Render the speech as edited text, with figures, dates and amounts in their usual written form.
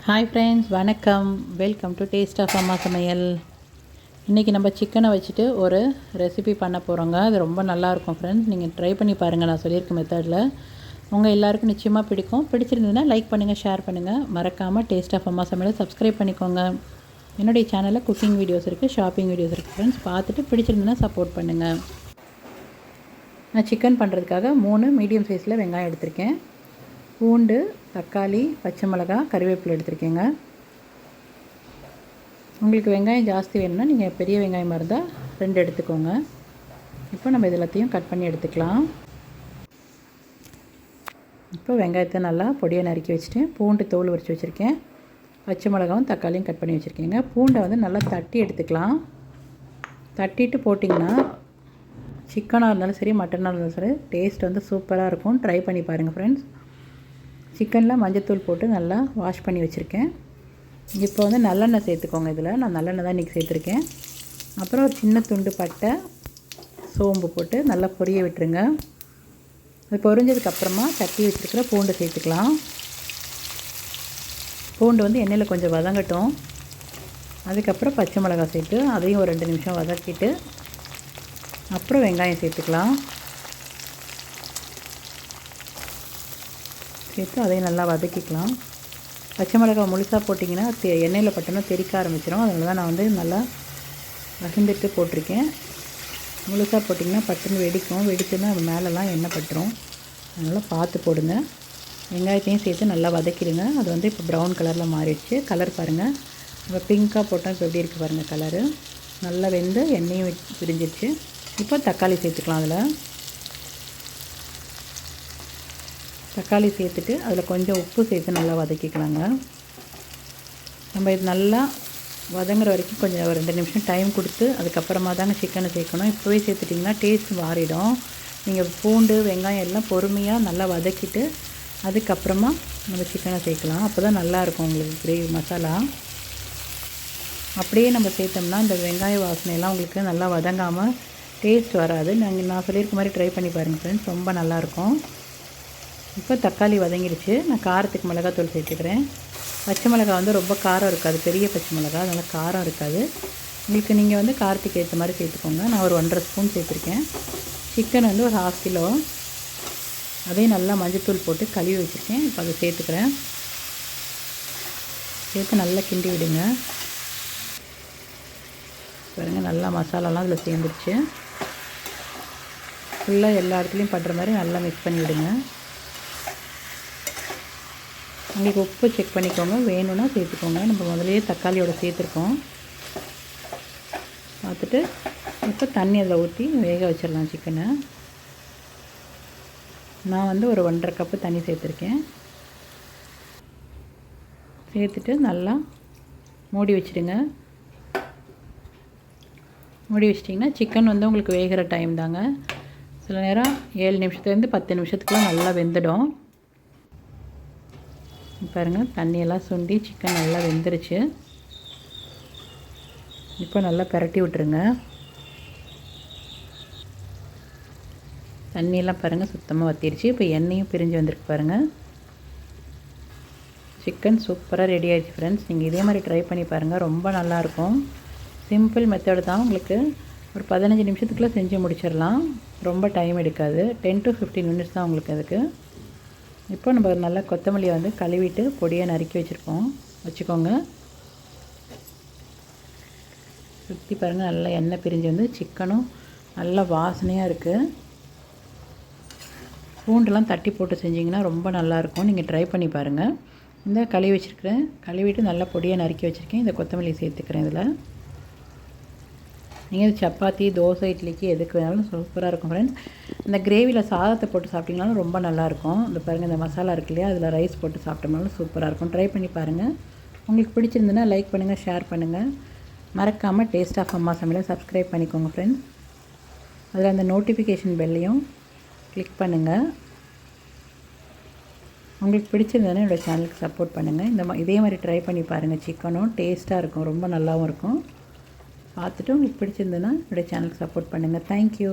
Hi friends, வணக்கம். Welcome to taste of அம்மா சமையல். இன்றைக்கி நம்ம சிக்கனை வச்சுட்டு ஒரு ரெசிபி பண்ண போகிறோங்க. அது ரொம்ப நல்லாயிருக்கும் ஃப்ரெண்ட்ஸ். நீங்கள் ட்ரை பண்ணி பாருங்கள். நான் சொல்லியிருக்க மெத்தடில் உங்கள் எல்லாருக்கும் நிச்சயமாக பிடிக்கும். பிடிச்சிருந்ததுன்னா லைக் பண்ணுங்கள், ஷேர் பண்ணுங்கள். மறக்காமல் டேஸ்ட் ஆஃப் அம்மா சமையலை சப்ஸ்கிரைப் பண்ணிக்கோங்க. என்னுடைய சேனலில் குக்கிங் வீடியோஸ் இருக்குது, ஷாப்பிங் வீடியோஸ் இருக்குது ஃப்ரெண்ட்ஸ். பார்த்துட்டு பிடிச்சிருந்ததுன்னா சப்போர்ட் பண்ணுங்கள். நான் சிக்கன் பண்ணுறதுக்காக 3 மீடியம் சைஸில் வெங்காயம் எடுத்திருக்கேன். பூண்டு, தக்காளி, பச்சை மிளகா, கறிவேப்பிலை எடுத்துருக்கேங்க. உங்களுக்கு வெங்காயம் ஜாஸ்தி வேணும்னா நீங்கள் பெரிய வெங்காயமாக இருந்தால் 2 எடுத்துக்கோங்க. இப்போ நம்ம இது எல்லாத்தையும் கட் பண்ணி எடுத்துக்கலாம். இப்போ வெங்காயத்தை நல்லா பொடியாக நறுக்கி வச்சுட்டேன். பூண்டு தோல் உரித்து வச்சுருக்கேன். பச்சை மிளகாவும் தக்காளியும் கட் பண்ணி வச்சுருக்கேங்க. பூண்டை வந்து நல்லா தட்டி எடுத்துக்கலாம். தட்டிட்டு போட்டிங்கன்னா சிக்கனாக இருந்தாலும் சரி, மட்டனாக இருந்தாலும் சரி, டேஸ்ட் வந்து சூப்பராக இருக்கும். ட்ரை பண்ணி பாருங்கள் ஃப்ரெண்ட்ஸ். சிக்கனில் மஞ்சத்தூள் போட்டு நல்லா வாஷ் பண்ணி வச்சுருக்கேன். இப்போ வந்து நல்லெண்ணெய் சேர்த்துக்கோங்க. இதில் நான் நல்லெண்ணெய் தான் இன்றைக்கி சேர்த்துருக்கேன். அப்புறம் ஒரு சின்ன துண்டு பட்டை, சோம்பு போட்டு நல்லா பொரிய விட்டுருங்க. அது பொரிஞ்சதுக்கப்புறமா தட்டி வச்சுருக்கிற பூண்டு சேர்த்துக்கலாம். பூண்டு வந்து எண்ணெயில் கொஞ்சம் வதங்கட்டும். அதுக்கப்புறம் பச்சை மிளகாய் சேர்த்து அதையும் ஒரு 2 நிமிஷம் வதக்கிட்டு அப்புறம் வெங்காயம் சேர்த்துக்கலாம். சேர்த்து அதையும் நல்லா வதக்கிக்கலாம். பச்சை மிளகாய் முழுசாக போட்டிங்கன்னா எண்ணெயில் பட்டோன்னா தெறிக்க ஆரம்பிச்சிடும். அதனால தான் நான் வந்து நல்லா வசந்துட்டு போட்டிருக்கேன். முழுசாக போட்டிங்கன்னா பட்டுன்னு வெடிக்கும். வெடிச்சுன்னா அது மேலெலாம் எண்ணெய் பட்டுரும். அதனால் பார்த்து போடுங்க. வெங்காயத்தையும் சேர்த்து நல்லா வதக்கிடுங்க. அது வந்து இப்போ ப்ரௌன் கலரில் மாறிடுச்சு. கலர் பாருங்கள். இப்போ பிங்க்காக போட்டால் இப்போ எப்படி இருக்குது பாருங்கள் கலரு. நல்லா வெந்து எண்ணெயும் பிரிஞ்சிருச்சு. இப்போ தக்காளி சேர்த்துக்கலாம். தக்காளி சேர்த்துட்டு அதில் கொஞ்சம் உப்பு சேர்த்து நல்லா வதக்கிக்கலாங்க. நம்ம இது நல்லா வதங்குற வரைக்கும் கொஞ்சம் ஒரு 2 நிமிஷம் டைம் கொடுத்து அதுக்கப்புறமா தாங்க சிக்கனை சேர்க்கணும். இப்போவே சேர்த்துட்டிங்கன்னா டேஸ்ட் மாறிடும். நீங்கள் பூண்டு, வெங்காயம் எல்லாம் பொறுமையாக நல்லா வதக்கிட்டு அதுக்கப்புறமா நம்ம சிக்கனை சேர்க்கலாம். அப்போ தான் நல்லாயிருக்கும் உங்களுக்கு கிரேவி மசாலா. அப்படியே நம்ம சேர்த்தோம்னா இந்த வெங்காய வாசனையெல்லாம் உங்களுக்கு நல்லா வதங்காமல் டேஸ்ட் வராது. நான் சொல்லியிருக்க மாதிரி ட்ரை பண்ணி பாருங்கள் ஃப்ரெண்ட்ஸ். ரொம்ப நல்லாயிருக்கும். இப்போ தக்காளி வதங்கிடுச்சு. நான் காரத்துக்கு மிளகாத்தூள் சேர்த்துக்கிறேன். பச்சை மிளகாய் வந்து ரொம்ப காரம் இருக்காது, பெரிய பச்சை மிளகாய், அதனால் காரம் இருக்காது. உங்களுக்கு நீங்கள் வந்து காரத்துக்கு ஏற்ற மாதிரி சேர்த்துக்கோங்க. நான் ஒரு 1.5 ஸ்பூன் சேர்த்துருக்கேன். சிக்கன் வந்து ஒரு 1/2 கிலோ. அதையும் நல்லா மஞ்சத்தூள் போட்டு கழுவி வச்சுருக்கேன். இப்போ அதை சேர்த்துக்கிறேன். சேர்த்து நல்லா கிண்டி விடுங்க. பாருங்கள், நல்லா மசாலாலாம் அதில் சேர்ந்துருச்சு. ஃபுல்லாக எல்லா இடத்துலையும் படுற மாதிரி நல்லா மிக்ஸ் பண்ணி விடுங்க. உங்களுக்கு உப்பு செக் பண்ணிக்கோங்க, வேணும்னா சேர்த்துக்கோங்க. நம்ம முதலையே தக்காளியோட சேர்த்துருக்கோம். பார்த்துட்டு இப்போ தண்ணி அதில் ஊற்றி வேக வச்சிடலாம் சிக்கனை. நான் வந்து ஒரு 1.5 கப்பு தண்ணி சேர்த்துருக்கேன். சேர்த்துட்டு நல்லா மூடி வச்சுடுங்க. மூடி வச்சிட்டிங்கன்னா சிக்கன் வந்து உங்களுக்கு வேகிற டைம் தாங்க. சில நேரம் 7 நிமிஷத்துலேருந்து 10 நிமிஷத்துக்குலாம் நல்லா வெந்துடும். பாருங்கள், தண்ணியெல்லாம் சுண்டி சிக்கன் நல்லா வெந்துருச்சு. இப்போ நல்லா பிரட்டி விட்டுருங்க. தண்ணியெல்லாம் பாருங்கள் சுத்தமாக வற்றிடுச்சு. இப்போ எண்ணெயும் பிரிஞ்சு வந்திருக்கு பாருங்கள். சிக்கன் சூப்பராக ரெடி ஆகிடுச்சு ஃப்ரெண்ட்ஸ். நீங்கள் இதே மாதிரி ட்ரை பண்ணி பாருங்கள். ரொம்ப நல்லாயிருக்கும். சிம்பிள் மெத்தடு தான். உங்களுக்கு ஒரு 15 நிமிஷத்துக்குள்ளே செஞ்சு முடிச்சிடலாம். ரொம்ப டைம் எடுக்காது. 10 to 15 மினிட்ஸ் தான் உங்களுக்கு அதுக்கு. இப்போ நம்ம நல்லா கொத்தமல்லியை வந்து கழுவிட்டு பொடியாக நறுக்கி வச்சுக்கோங்க. சுற்றி பாருங்கள், நல்லா எண்ணெய் பிரிஞ்சு வந்து சிக்கனும் நல்லா வாசனையாக இருக்குது. பூண்டெல்லாம் தட்டி போட்டு செஞ்சிங்கன்னா ரொம்ப நல்லாயிருக்கும். நீங்கள் ட்ரை பண்ணி பாருங்கள். இந்த கழுவிட்டு நல்லா பொடியாக நறுக்கி வச்சுருக்கேன். இந்த கொத்தமல்லி சேர்த்துக்கிறேன். இதில் நீங்கள் சப்பாத்தி, தோசை, இட்லிக்கு எதுக்கு வேணாலும் சூப்பராக இருக்கும் ஃப்ரெண்ட்ஸ். இந்த கிரேவியில் சாதத்தை போட்டு சாப்பிட்டிங்கனாலும் ரொம்ப நல்லாயிருக்கும். இந்த பாருங்கள், இந்த மசாலா இருக்கு இல்லையா, அதில் ரைஸ் போட்டு சாப்பிட்டோம்னாலும் சூப்பராக இருக்கும். ட்ரை பண்ணி பாருங்கள். உங்களுக்கு பிடிச்சிருந்துன்னா லைக் பண்ணுங்கள், ஷேர் பண்ணுங்கள். மறக்காமல் டேஸ்ட் ஆஃப் அம்மா சமையலை சப்ஸ்கிரைப் பண்ணிக்கோங்க ஃப்ரெண்ட்ஸ். அதில் அந்த நோட்டிஃபிகேஷன் பெல்லையும் கிளிக் பண்ணுங்கள். உங்களுக்கு பிடிச்சிருந்ததுன்னா என்னோடய சேனலுக்கு சப்போர்ட் பண்ணுங்கள். இதே மாதிரி ட்ரை பண்ணி பாருங்கள். சிக்கனும் டேஸ்ட்டாக இருக்கும், ரொம்ப நல்லாவும் இருக்கும். பார்த்துட்டு உங்களுக்கு பிடிச்சிருந்ததுன்னா என்னோடய சேனலுக்கு சப்போர்ட் பண்ணுங்கள். தேங்க்யூ.